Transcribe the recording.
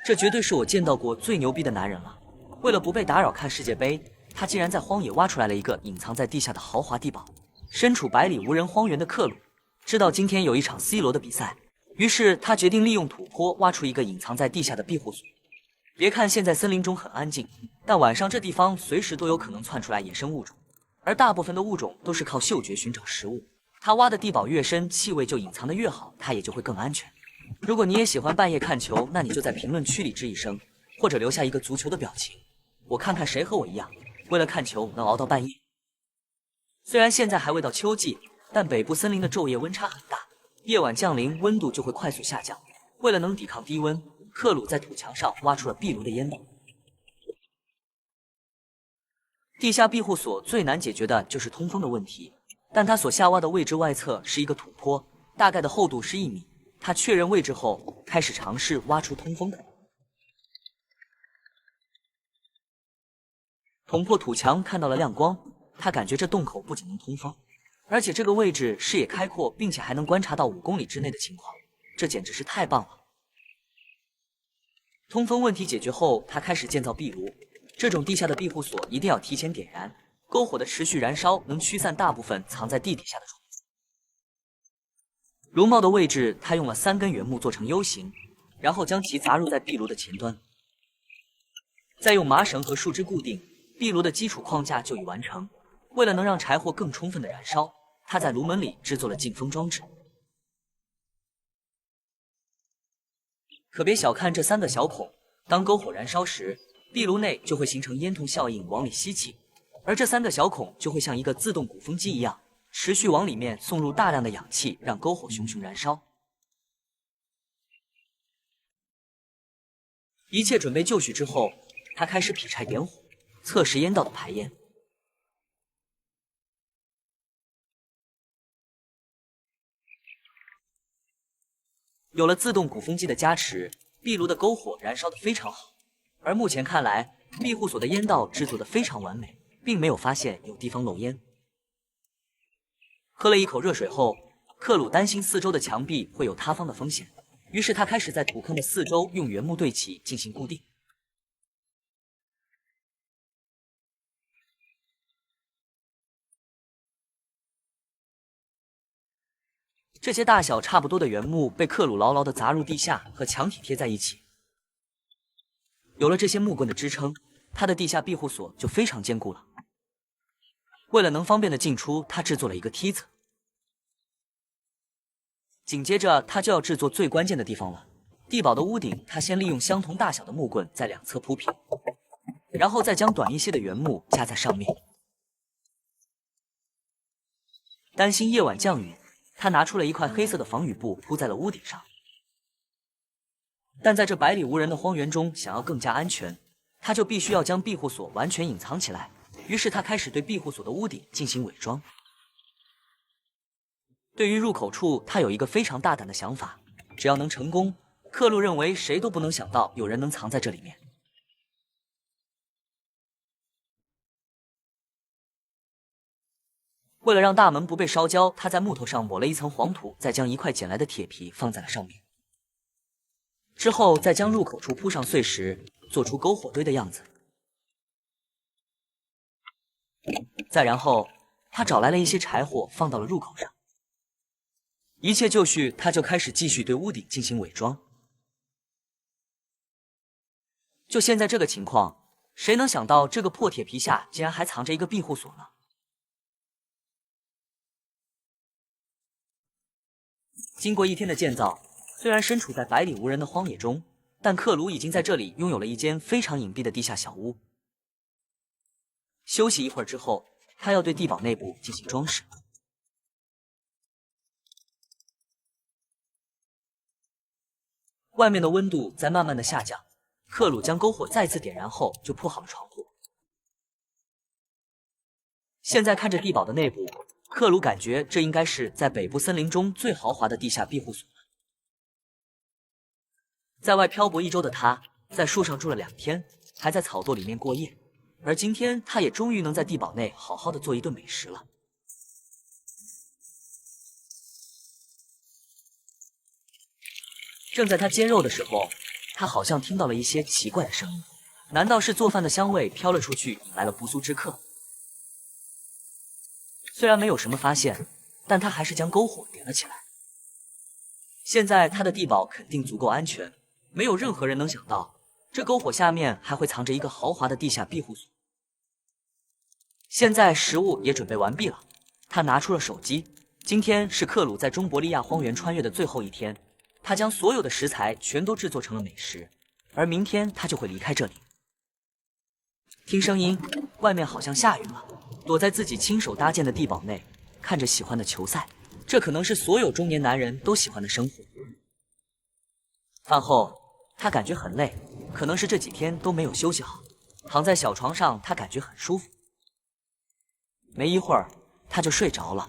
这绝对是我见到过最牛逼的男人了。为了不被打扰看世界杯，他竟然在荒野挖出来了一个隐藏在地下的豪华地堡。身处百里无人荒原的克鲁知道今天有一场 C 罗的比赛，于是他决定利用土坡挖出一个隐藏在地下的庇护所。别看现在森林中很安静，但晚上这地方随时都有可能窜出来野生物种，而大部分的物种都是靠嗅觉寻找食物。他挖的地堡越深，气味就隐藏的越好，他也就会更安全。如果你也喜欢半夜看球，那你就在评论区里吱一声，或者留下一个足球的表情，我看看谁和我一样，为了看球能熬到半夜。虽然现在还未到秋季，但北部森林的昼夜温差很大，夜晚降临，温度就会快速下降。为了能抵抗低温，克鲁在土墙上挖出了壁炉的烟道。地下庇护所最难解决的就是通风的问题，但他所下挖的位置外侧是一个土坡，大概的厚度是1米。他确认位置后，开始尝试挖出通风口。捅破土墙，看到了亮光，他感觉这洞口不仅能通风，而且这个位置视野开阔，并且还能观察到5公里之内的情况，这简直是太棒了。通风问题解决后，他开始建造壁炉。这种地下的庇护所一定要提前点燃，篝火的持续燃烧能驱散大部分藏在地底下的虫子。炉帽的位置，他用了3根原木做成 U 型，然后将其砸入在壁炉的前端，再用麻绳和树枝固定，壁炉的基础框架就已完成。为了能让柴火更充分的燃烧，他在炉门里制作了进风装置。可别小看这3个小孔，当篝火燃烧时，壁炉内就会形成烟囱效应，往里吸气，而这3个小孔就会像一个自动鼓风机一样，持续往里面送入大量的氧气，让篝火熊熊燃烧。一切准备就绪之后，他开始劈柴点火，测试烟道的排烟。有了自动鼓风机的加持，壁炉的篝火燃烧得非常好。而目前看来，庇护所的烟道制作得非常完美，并没有发现有地方漏烟。喝了一口热水后，克鲁担心四周的墙壁会有塌方的风险，于是他开始在土坑的四周用原木对齐进行固定。这些大小差不多的原木被克鲁牢牢地砸入地下，和墙体贴在一起。有了这些木棍的支撑，他的地下庇护所就非常坚固了。为了能方便的进出，他制作了一个梯子。紧接着，他就要制作最关键的地方了。地堡的屋顶，他先利用相同大小的木棍在2侧铺平，然后再将短一些的原木加在上面。担心夜晚降雨，他拿出了一块黑色的防雨布铺在了屋顶上。但在这百里无人的荒原中，想要更加安全，他就必须要将庇护所完全隐藏起来。于是他开始对庇护所的屋顶进行伪装。对于入口处，他有一个非常大胆的想法，只要能成功，克鲁认为谁都不能想到有人能藏在这里面。为了让大门不被烧焦，他在木头上抹了一层黄土，再将一块捡来的铁皮放在了上面。之后再将入口处铺上碎石，做出篝火堆的样子。再然后，他找来了一些柴火，放到了入口上。一切就绪，他就开始继续对屋顶进行伪装。就现在这个情况，谁能想到这个破铁皮下竟然还藏着一个庇护所呢？经过1天的建造，虽然身处在百里无人的荒野中，但克鲁已经在这里拥有了一间非常隐蔽的地下小屋。休息一会儿之后，他要对地堡内部进行装饰。外面的温度在慢慢的下降，克鲁将篝火再次点燃后，就铺好了窗户。现在看着地堡的内部，克鲁感觉这应该是在北部森林中最豪华的地下庇护所了。在外漂泊1周的他，在树上住了2天，还在草垛里面过夜。而今天，他也终于能在地堡内好好的做一顿美食了。正在他煎肉的时候，他好像听到了一些奇怪的声音，难道是做饭的香味飘了出去，引来了不速之客？虽然没有什么发现，但他还是将篝火点了起来。现在他的地堡肯定足够安全，没有任何人能想到，这篝火下面还会藏着一个豪华的地下庇护所。现在食物也准备完毕了，他拿出了手机。今天是克鲁在中伯利亚荒原穿越的最后一天，他将所有的食材全都制作成了美食，而明天他就会离开这里。听声音，外面好像下雨了。躲在自己亲手搭建的地堡内，看着喜欢的球赛，这可能是所有中年男人都喜欢的生活。饭后，他感觉很累，可能是这几天都没有休息好。躺在小床上，他感觉很舒服。没一会儿，他就睡着了。